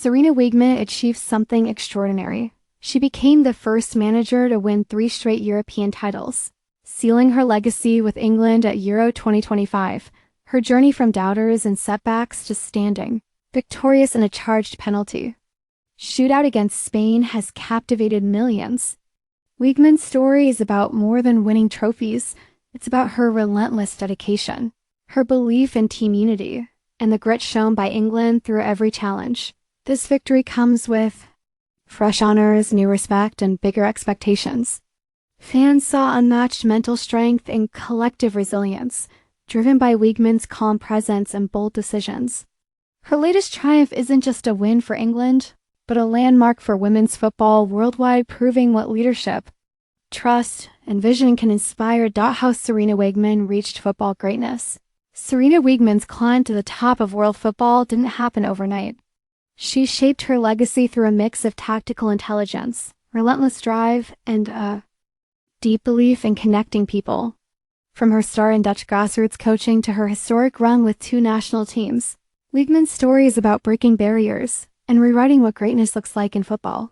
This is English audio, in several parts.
Sarina Wiegman achieved something extraordinary. She became the first manager to win 3 straight European titles, sealing her legacy with England at Euro 2025. Her journey from doubters and setbacks to standing, victorious in a charged penalty shootout against Spain has captivated millions. Wiegman's story is about more than winning trophies. It's about her relentless dedication, her belief in team unity, and the grit shown by England through every challenge. This victory comes with fresh honors, new respect, and bigger expectations. Fans saw unmatched mental strength and collective resilience, driven by Wiegman's calm presence and bold decisions. Her latest triumph isn't just a win for England, but a landmark for women's football worldwide, proving what leadership, trust, and vision can inspire. How Sarina Wiegman reached football greatness. Sarina Wiegman's climb to the top of world football didn't happen overnight. She shaped her legacy through a mix of tactical intelligence, relentless drive, and a deep belief in connecting people. From her start in Dutch grassroots coaching to her historic run with 2 national teams, Wiegman's story is about breaking barriers and rewriting what greatness looks like in football.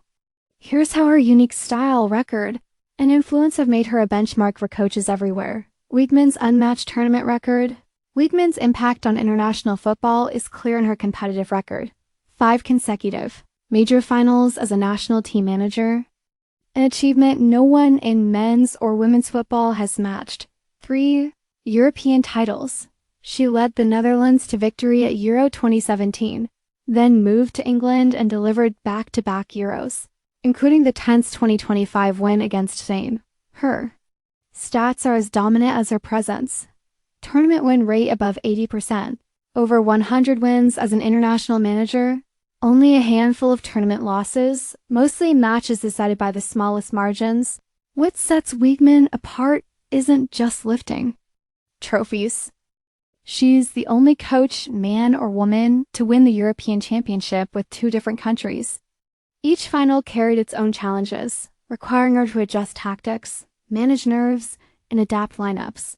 Here's how her unique style, record, and influence have made her a benchmark for coaches everywhere. Wiegman's unmatched tournament record. Wiegman's impact on international football is clear in her competitive record. 5 consecutive major finals as a national team manager, an achievement no one in men's or women's football has matched. 3 European titles. She led the Netherlands to victory at Euro 2017, then moved to England and delivered back-to-back Euros, including the tense 2025 win against Spain. Her stats are as dominant as her presence. Tournament win rate above 80%, over 100 wins as an international manager, only a handful of tournament losses, mostly matches decided by the smallest margins. What sets Wiegman apart isn't just lifting trophies. She's the only coach, man or woman, to win the European Championship with 2 different countries. Each final carried its own challenges, requiring her to adjust tactics, manage nerves, and adapt lineups.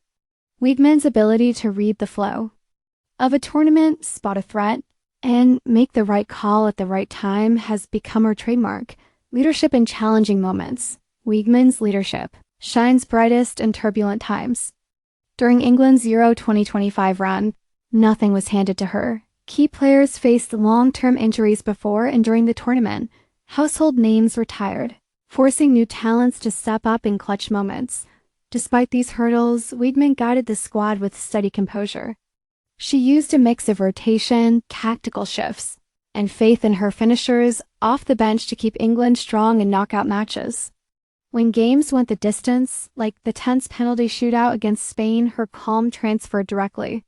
Wiegman's ability to read the flow of a tournament, spot a threat, and make the right call at the right time has become her trademark. Leadership in challenging moments. Wiegman's leadership shines brightest in turbulent times. During England's Euro 2025 run, nothing was handed to her. Key players faced long-term injuries before and during the tournament. Household names retired, forcing new talents to step up in clutch moments. Despite these hurdles, Wiegman guided the squad with steady composure. She used a mix of rotation, tactical shifts, and faith in her finishers off the bench to keep England strong in knockout matches. When games went the distance, like the tense penalty shootout against Spain, her calm transferred directly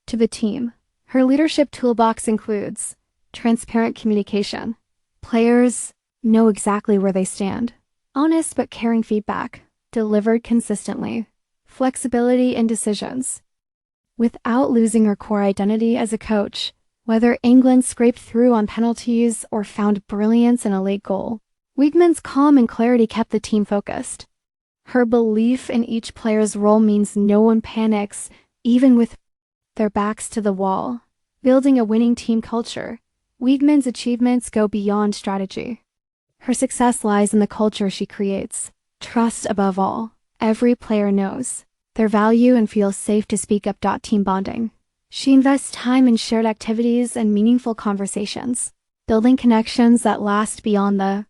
to the team. Her leadership toolbox includes transparent communication. Players know exactly where they stand. Honest but caring feedback, delivered consistently. Flexibility in decisions, without losing her core identity as a coach, whether England scraped through on penalties or found brilliance in a late goal. Wiegman's calm and clarity kept the team focused. Her belief in each player's role means no one panics, even with their backs to the wall. Building a winning team culture. Wiegman's achievements go beyond strategy. Her success lies in the culture she creates. Trust above all. Every player knows their value and feels safe to speak up. Team bonding. She invests time in shared activities and meaningful conversations, building connections that last beyond the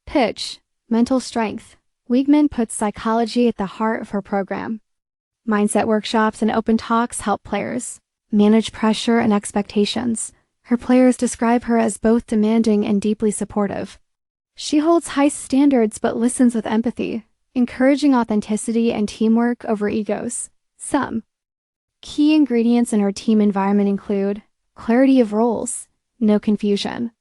pitch. Mental strength. Wiegman puts psychology at the heart of her program. Mindset workshops and open talks help players manage pressure and expectations. Her players describe her as both demanding and deeply supportive. She holds high standards but listens with empathy, encouraging authenticity and teamwork over egos. Some key ingredients in her team environment include clarity of roles, no confusion.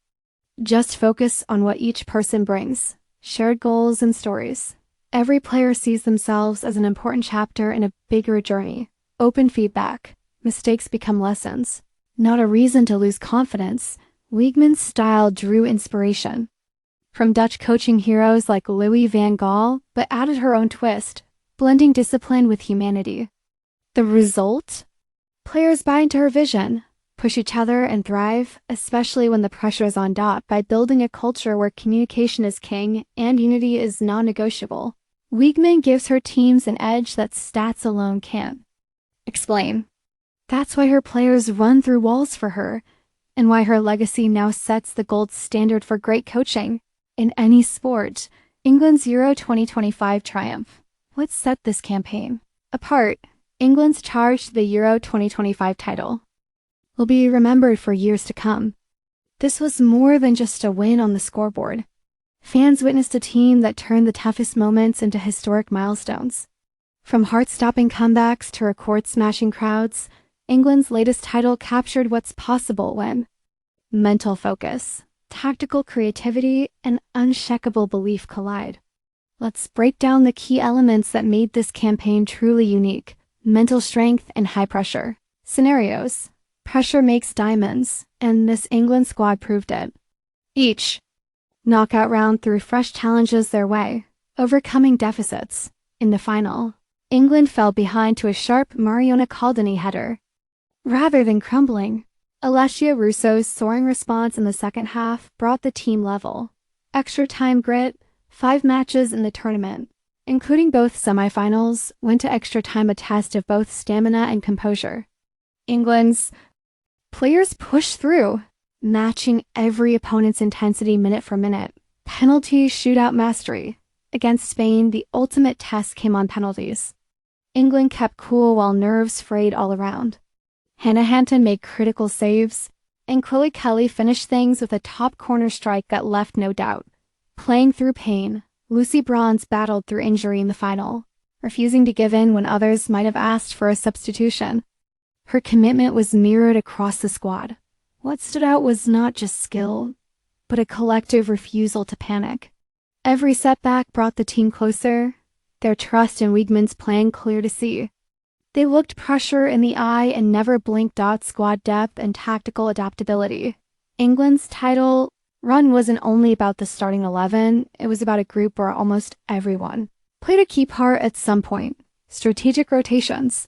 Just focus on what each person brings, shared goals and stories. Every player sees themselves as an important chapter in a bigger journey. Open feedback. Mistakes become lessons, not a reason to lose confidence. Wiegman's style drew inspiration from Dutch coaching heroes like Louis van Gaal, but added her own twist, blending discipline with humanity. The result? Players buy into her vision, push each other, and thrive, especially when the pressure is on top, by building a culture where communication is king and unity is non-negotiable. Wiegman gives her teams an edge that stats alone can't. Explain. That's why her players run through walls for her, and why her legacy now sets the gold standard for great coaching in any sport. England's Euro 2025 triumph. What set this campaign apart? England's charge to the Euro 2025 title will be remembered for years to come. This was more than just a win on the scoreboard. Fans witnessed a team that turned the toughest moments into historic milestones. From heart-stopping comebacks to record-smashing crowds, England's latest title captured what's possible when mental focus, tactical creativity, and unshakable belief collide. Let's break down the key elements that made this campaign truly unique: mental strength and high pressure. Scenarios. Pressure makes diamonds, and this England squad proved it. Each knockout round threw fresh challenges their way, overcoming deficits. In the final, England fell behind to a sharp Mariona Caldini header. Rather than crumbling, Alessia Russo's soaring response in the second half brought the team level. Extra time grit. 5 matches in the tournament, including both semifinals, went to extra time, a test of both stamina and composure. England's players pushed through, matching every opponent's intensity minute for minute. Penalty shootout mastery. Against Spain, the ultimate test came on penalties. England kept cool while nerves frayed all around. Hannah Hanton made critical saves, and Chloe Kelly finished things with a top corner strike that left no doubt. Playing through pain, Lucy Bronze battled through injury in the final, refusing to give in when others might have asked for a substitution. Her commitment was mirrored across the squad. What stood out was not just skill, but a collective refusal to panic. Every setback brought the team closer, their trust in Wiegman's plan clear to see. They looked pressure in the eye and never blinked. Squad depth and tactical adaptability. England's title run wasn't only about the starting 11, it was about a group where almost everyone played a key part at some point. Strategic rotations.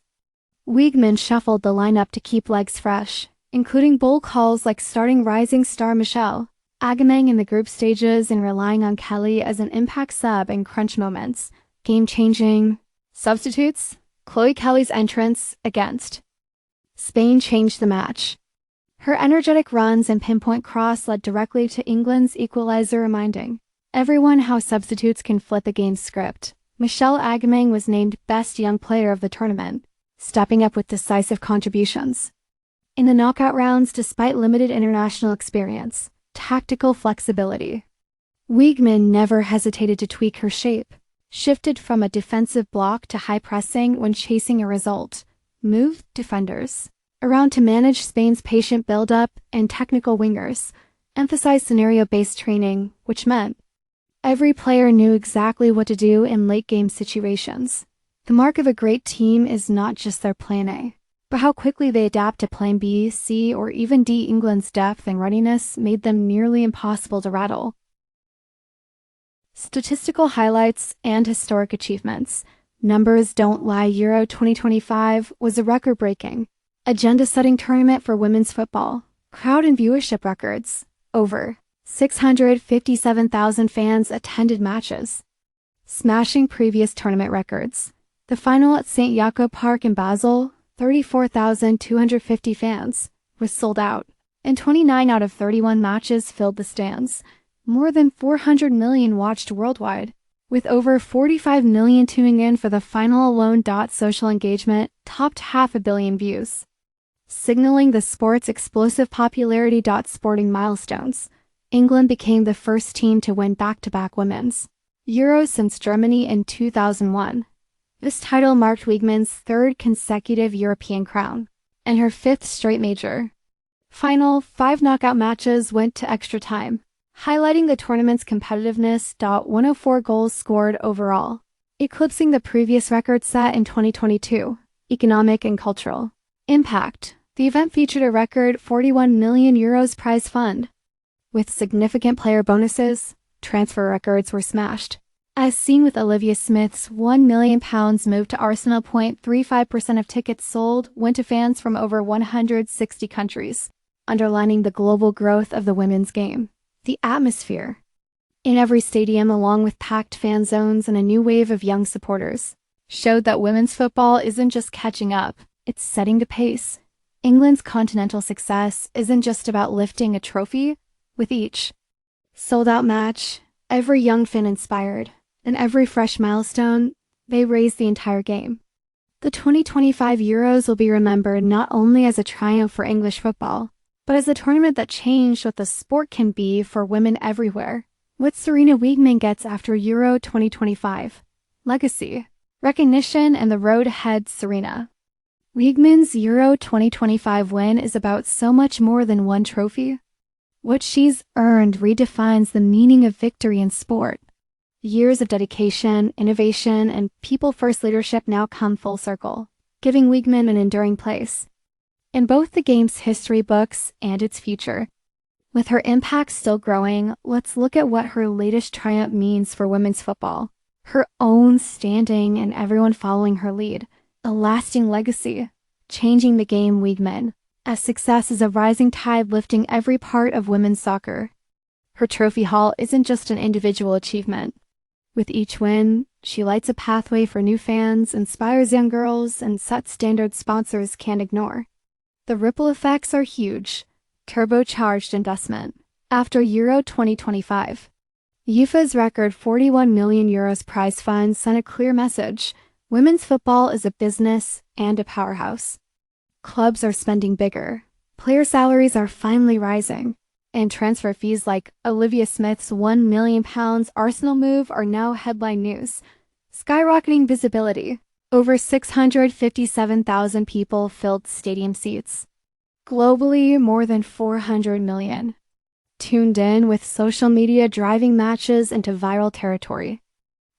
Wiegman shuffled the lineup to keep legs fresh, including bold calls like starting rising star Michelle Agamang in the group stages and relying on Kelly as an impact sub in crunch moments. Game-changing substitutes. Chloe Kelly's entrance against Spain changed the match. Her energetic runs and pinpoint cross led directly to England's equalizer, reminding everyone how substitutes can flip a game's script. Michelle Agamang was named Best Young Player of the tournament, stepping up with decisive contributions. In the knockout rounds, despite limited international experience, tactical flexibility. Wiegman never hesitated to tweak her shape, shifted from a defensive block to high pressing when chasing a result, moved defenders around to manage Spain's patient build-up, and technical wingers emphasized scenario-based training, which meant every player knew exactly what to do in late-game situations. The mark of a great team is not just their plan A, but how quickly they adapt to plan B, C, or even D. England's depth and readiness made them nearly impossible to rattle. Statistical highlights and historic achievements. Numbers don't lie. Euro 2025 was a record-breaking, agenda-setting tournament for women's football. Crowd and viewership records. Over 657,000 fans attended matches, smashing previous tournament records. The final at St. Jakob Park in Basel, 34,250 fans, was sold out, and 29 out of 31 matches filled the stands. More than 400 million watched worldwide, with over 45 million tuning in for the final alone. Social engagement topped 500 million views, signaling the sport's explosive popularity. Sporting milestones. England became the first team to win back-to-back women's Euros since Germany in 2001. This title marked Wiegman's third consecutive European crown, and her fifth straight major. Final 5 knockout matches went to extra time, highlighting the tournament's competitiveness. 104 goals scored overall, eclipsing the previous record set in 2022. Economic and cultural impact. The event featured a record €41 million prize fund. With significant player bonuses, transfer records were smashed. As seen with Olivia Smith's £1 million move to Arsenal. 35% of tickets sold went to fans from over 160 countries, underlining the global growth of the women's game. The atmosphere in every stadium, along with packed fan zones and a new wave of young supporters, showed that women's football isn't just catching up, it's setting the pace. England's continental success isn't just about lifting a trophy. With each sold-out match, every young fan inspired, and every fresh milestone, they raised the entire game. The 2025 Euros will be remembered not only as a triumph for English football, but as a tournament that changed what the sport can be for women everywhere. What Sarina Wiegman gets after Euro 2025: legacy, recognition, and the road ahead. Sarina Wiegman's Euro 2025 win is about so much more than one trophy. What she's earned redefines the meaning of victory in sport. Years of dedication, innovation, and people-first leadership now come full circle, giving Wiegman an enduring place in both the game's history books and its future. With her impact still growing, let's look at what her latest triumph means for women's football. Her own standing and everyone following her lead. A lasting legacy, changing the game. Wiegman, as success is a rising tide lifting every part of women's soccer. Her trophy haul isn't just an individual achievement. With each win, she lights a pathway for new fans, inspires young girls, and sets standards sponsors can't ignore. The ripple effects are huge. Turbocharged investment. After Euro 2025, UEFA's record €41 million prize fund sent a clear message. Women's football is a business and a powerhouse. Clubs are spending bigger. Player salaries are finally rising. And transfer fees like Olivia Smith's £1 million Arsenal move are now headline news, skyrocketing visibility. Over 657,000 people filled stadium seats. Globally, more than 400 million tuned in, with social media driving matches into viral territory.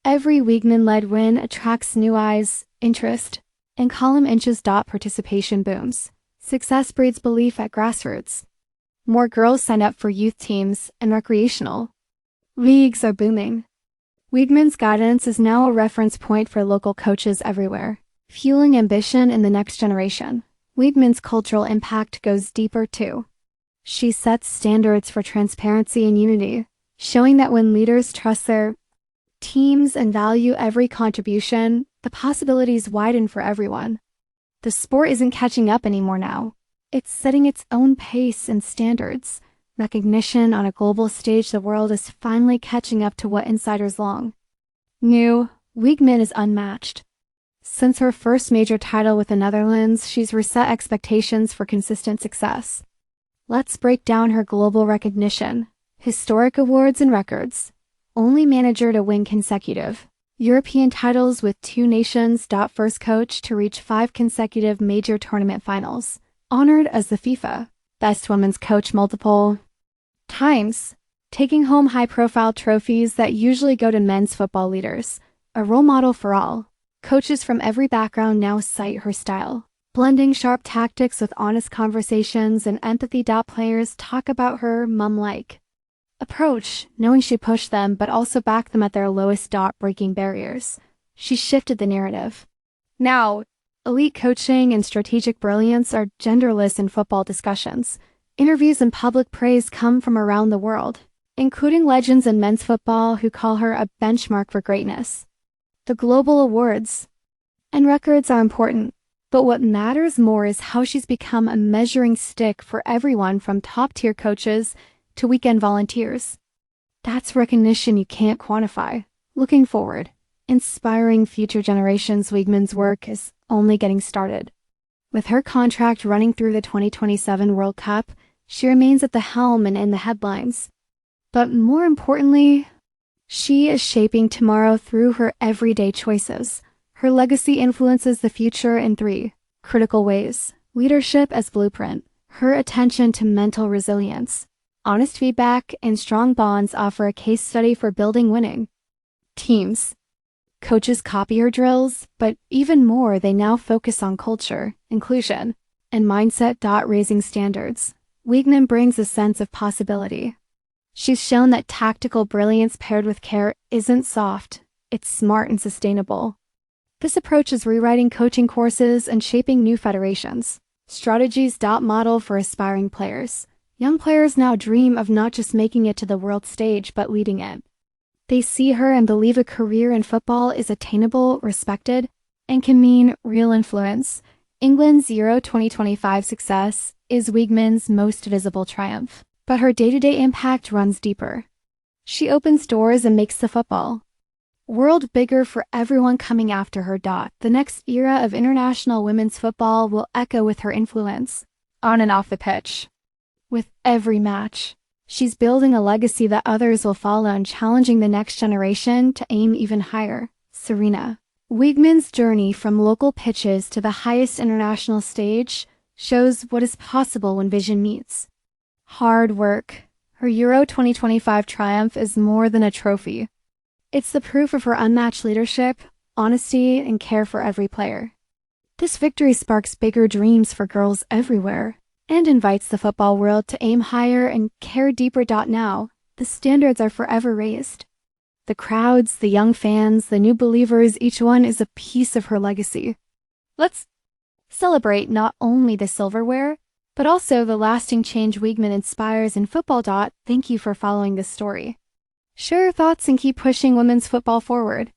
Every Wiegman-led win attracts new eyes, interest, and column inches. Participation booms. Success breeds belief at grassroots. More girls sign up for youth teams and recreational leagues are booming. Wiegman's guidance is now a reference point for local coaches everywhere, fueling ambition in the next generation. Wiegman's cultural impact goes deeper too. She sets standards for transparency and unity, showing that when leaders trust their teams and value every contribution, the possibilities widen for everyone. The sport isn't catching up anymore now. It's setting its own pace and standards. Recognition on a global stage. The world is finally catching up to what insiders long knew. Wiegman is unmatched. Since her first major title with the Netherlands, she's reset expectations for consistent success. Let's break down her global recognition. Historic awards and records. Only manager to win consecutive European titles with 2 nations. First coach to reach 5 consecutive major tournament finals. Honored as the FIFA Best Women's Coach multiple times. Taking home high-profile trophies that usually go to men's football leaders. A role model for all. Coaches from every background now cite her style, blending sharp tactics with honest conversations and empathy. Players talk about her mom-like approach, knowing she pushed them but also backed them at their lowest. Breaking barriers. She shifted the narrative. Now, elite coaching and strategic brilliance are genderless in football discussions. Interviews and public praise come from around the world, including legends in men's football who call her a benchmark for greatness. The global awards and records are important, but what matters more is how she's become a measuring stick for everyone from top-tier coaches to weekend volunteers. That's recognition you can't quantify. Looking forward, inspiring future generations. Wiegman's work is only getting started. With her contract running through the 2027 World Cup, she remains at the helm and in the headlines. But more importantly, she is shaping tomorrow through her everyday choices. Her legacy influences the future in 3 critical ways. Leadership as blueprint. Her attention to mental resilience, honest feedback, and strong bonds offer a case study for building winning teams. Coaches copy her drills, but even more, they now focus on culture, inclusion, and mindset. Raising standards. Wiegman brings a sense of possibility. She's shown that tactical brilliance paired with care isn't soft, It's smart and sustainable. This approach is rewriting coaching courses and shaping new federations. Strategies. Model for aspiring players. Young players now dream of not just making it to the world stage but leading it. They see her and believe a career in football is attainable, respected, and can mean real influence. England's Euro 2025 success is Wiegman's most visible triumph, but her day-to-day impact runs deeper. She opens doors and makes the football world bigger for everyone coming after her. The next era of international women's football will echo with her influence, on and off the pitch. With every match, she's building a legacy that others will follow and challenging the next generation to aim even higher. Sarina Wiegman's journey from local pitches to the highest international stage shows what is possible when vision meets hard work. Her Euro 2025 triumph is more than a trophy. It's the proof of her unmatched leadership, honesty, and care for every player. This victory sparks bigger dreams for girls everywhere and invites the football world to aim higher and care deeper. Now, the standards are forever raised. The crowds, the young fans, the new believers, each one is a piece of her legacy. Let's celebrate not only the silverware, but also the lasting change Wiegman inspires in football. Thank you for following this story. Share your thoughts and keep pushing women's football forward.